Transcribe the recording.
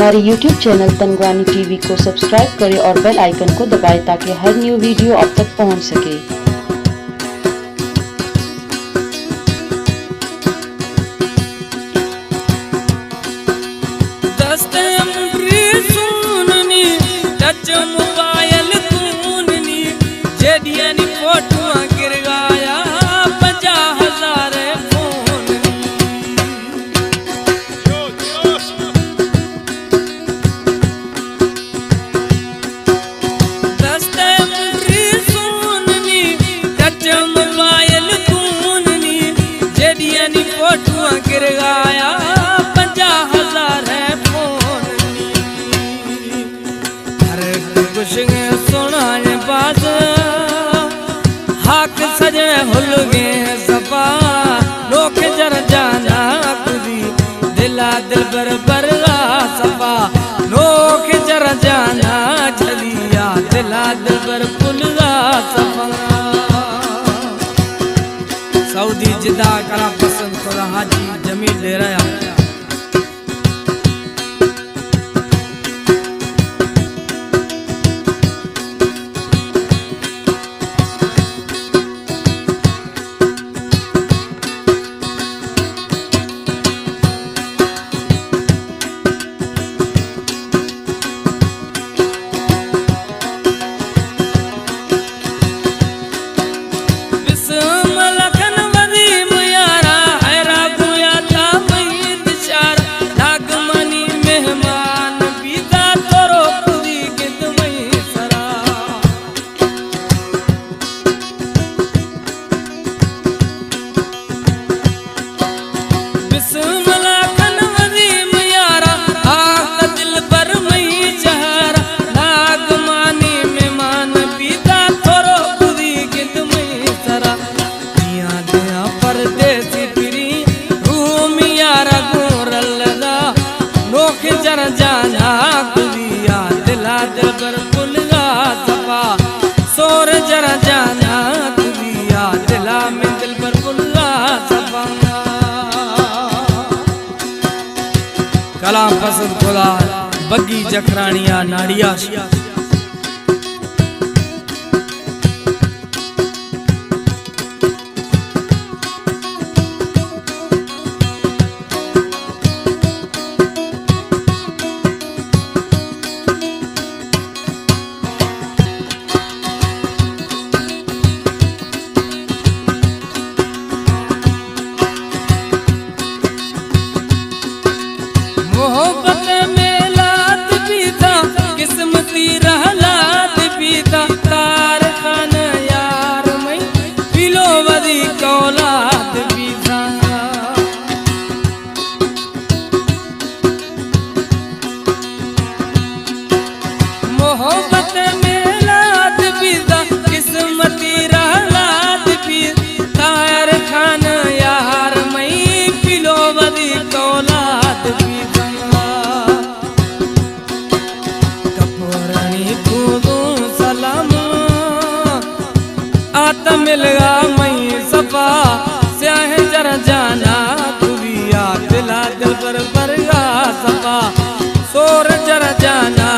हमारे YouTube channel तंगवानी TV को subscribe करें और बेल आइकन को दबाएं ताकि हर न्यू वीडियो आप तक पहुंच सके। सजे हुल गए सपा लोक जर जाना कुदी दिला दिल पर सपा लोक जर जाना चलिया दिला दिल पर पुलगा सपा। सऊदी जिदा करा पसंद थोड़ा हाजी जमील ले रहा जाना कुदिया दिला दिल पर पुलगा सपा सोर जरा जाना कुदिया दिला में दिल पर पुलगा सपा। कलाम पसंद खुदा बग्गी जखरानिया नाड़िया मोहब्बत में लात पीता किस्मती रहलात पीता तार खान यार मैं पिलो वदी कौलात पीता। मोहब्बत में लात पीता किस्मती रहलात पीता तार खान यार मैं पिलो वदी कौलात पीता। मिलगा मई सपा स्याह जर जाना कुदिया दिला दिल पर बरगा सपा सोर जर जाना